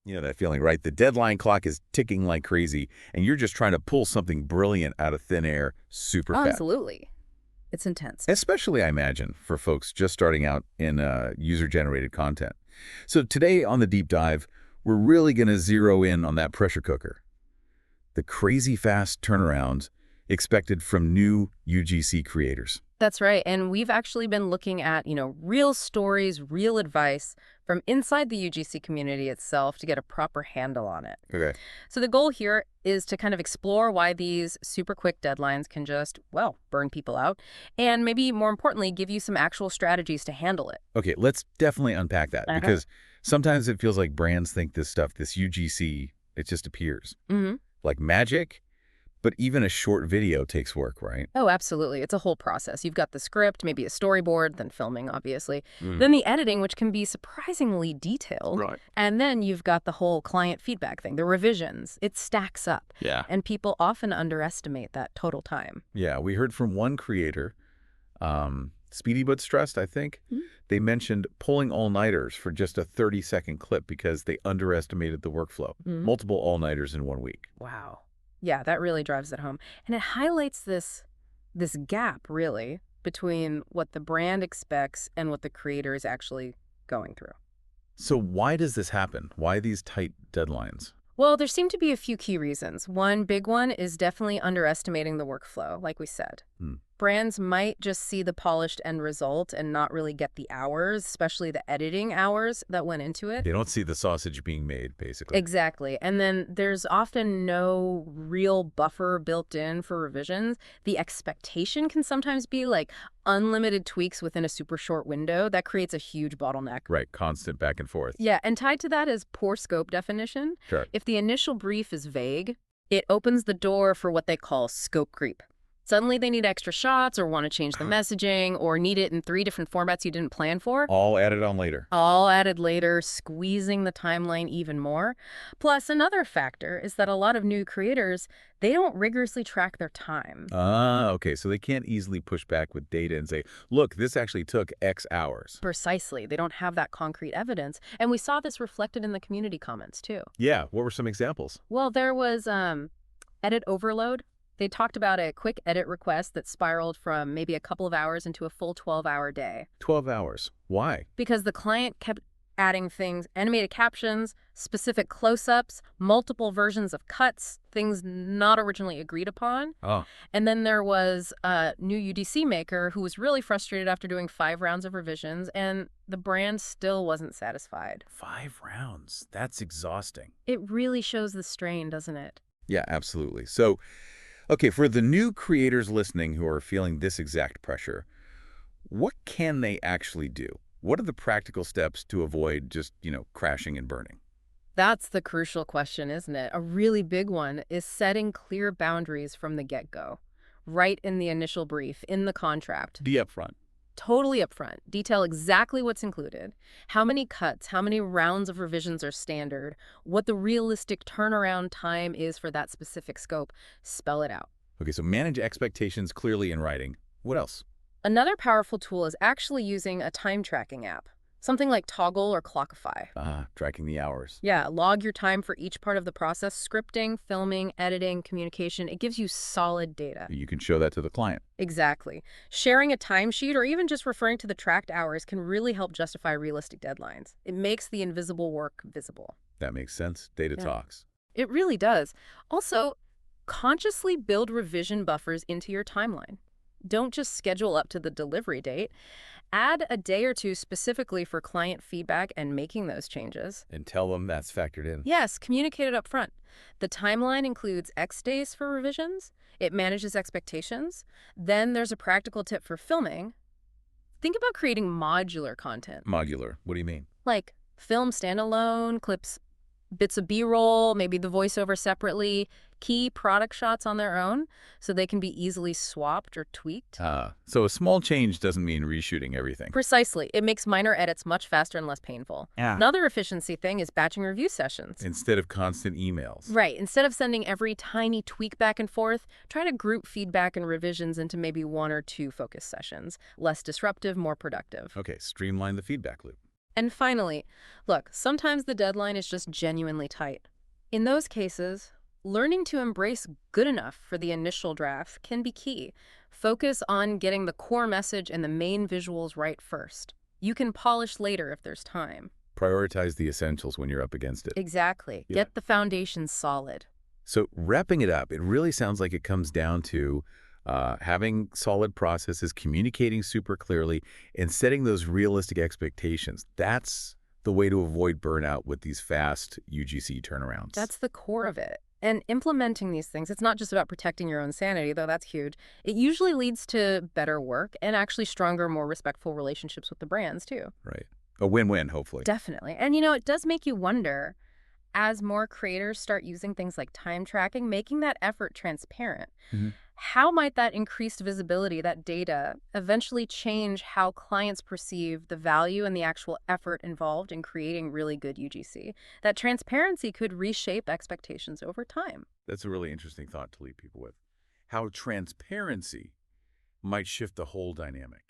You know that feeling, right? The deadline clock is ticking like crazy, and you're just trying to pull something brilliant out of thin air super Oh, fast. absolutely. It's intense. Especially, I imagine, for folks just starting out in user-generated content. So today on the deep dive, we're really going to zero in on that pressure cooker. The crazy fast turnarounds expected from new UGC creators. That's right. And we've actually been looking at, real stories, real advice from inside the UGC community itself to get a proper handle on it. Okay. So the goal here is to kind of explore why these super quick deadlines can just, well, burn people out, and maybe more importantly, give you some actual strategies to handle it. Okay, let's definitely unpack that because sometimes it feels like brands think this stuff, this UGC, it just appears. hmm Like magic, but even a short video takes work, right? Oh, absolutely. It's a whole process. You've got the script, maybe a storyboard, then filming, obviously. Mm. Then the editing, which can be surprisingly detailed. Right. And then you've got the whole client feedback thing, the revisions. It stacks up. Yeah. And people often underestimate that total time. Yeah, we heard from one creator, Speedy But Stressed, I think. Mhm. They mentioned pulling all-nighters for just a 30-second clip because they underestimated the workflow. Mhm. Multiple all-nighters in 1 week. Wow. Yeah, that really drives it home. And it highlights this gap, really, between what the brand expects and what the creator is actually going through. So why does this happen? Why these tight deadlines? Well, there seem to be a few key reasons. One big one is definitely underestimating the workflow, like we said. Hmm. Brands might just see the polished end result and not really get the hours, especially the editing hours that went into it. They don't see the sausage being made, basically. Exactly. And then there's often no real buffer built in for revisions. The expectation can sometimes be like unlimited tweaks within a super short window. That creates a huge bottleneck. Right, constant back and forth. Yeah, and tied to that is poor scope definition. Sure. If the initial brief is vague, it opens the door for what they call scope creep. Suddenly they need extra shots or want to change the messaging or need it in 3 different formats you didn't plan for. All added on later. All added later, squeezing the timeline even more. Plus, another factor is that a lot of new creators, they don't rigorously track their time. Okay, so they can't easily push back with data and say, look, this actually took X hours. Precisely. They don't have that concrete evidence. And we saw this reflected in the community comments, too. Yeah, what were some examples? Well, there was edit overload. They talked about a quick edit request that spiraled from maybe a couple of hours into a full 12-hour day. 12 hours. Why? Because the client kept adding things, animated captions, specific close-ups, multiple versions of cuts, things not originally agreed upon. Oh. And then there was a new UDC maker who was really frustrated after doing 5 rounds of revisions, and the brand still wasn't satisfied. 5 rounds. That's exhausting. It really shows the strain, doesn't it? Yeah, absolutely. So, okay, for the new creators listening who are feeling this exact pressure, what can they actually do? What are the practical steps to avoid just, crashing and burning? That's the crucial question, isn't it? A really big one is setting clear boundaries from the get-go, right in the initial brief, in the contract. Be upfront. Totally upfront. Detail exactly what's included, how many cuts, how many rounds of revisions are standard, what the realistic turnaround time is for that specific scope. Spell it out. Okay, so manage expectations clearly in writing. What else? Another powerful tool is actually using a time tracking app, something like Toggle or Clockify. Tracking the hours. Yeah, log your time for each part of the process, scripting, filming, editing, communication. It gives you solid data. You can show that to the client. Exactly. Sharing a timesheet or even just referring to the tracked hours can really help justify realistic deadlines. It makes the invisible work visible. That makes sense. Data talks. It really does. Also, consciously build revision buffers into your timeline. Don't just schedule up to the delivery date. Add a day or two specifically for client feedback and making those changes. And tell them that's factored in. Yes, communicate it up front. The timeline includes X days for revisions. It manages expectations. Then there's a practical tip for filming. Think about creating modular content. Modular. What do you mean? Like film standalone, clips, bits of B-roll, maybe the voiceover separately, key product shots on their own so they can be easily swapped or tweaked. So a small change doesn't mean reshooting everything. Precisely. It makes minor edits much faster and less painful. Yeah. Another efficiency thing is batching review sessions. Instead of constant emails. Right. Instead of sending every tiny tweak back and forth, try to group feedback and revisions into maybe 1 or 2 focus sessions. Less disruptive, more productive. Okay, streamline the feedback loop. And finally, look, sometimes the deadline is just genuinely tight. In those cases, learning to embrace good enough for the initial draft can be key. Focus on getting the core message and the main visuals right first. You can polish later if there's time. Prioritize the essentials when you're up against it. Exactly. Yeah. Get the foundation solid. So wrapping it up, it really sounds like it comes down to having solid processes, communicating super clearly, and setting those realistic expectations. That's the way to avoid burnout with these fast UGC turnarounds. That's the core of it. And implementing these things, it's not just about protecting your own sanity, though that's huge. It usually leads to better work and actually stronger, more respectful relationships with the brands, too. Right. A win-win, hopefully. Definitely. And, it does make you wonder, as more creators start using things like time tracking, making that effort transparent, Mhm. how might that increased visibility, that data, eventually change how clients perceive the value and the actual effort involved in creating really good UGC? That transparency could reshape expectations over time. That's a really interesting thought to leave people with. How transparency might shift the whole dynamic.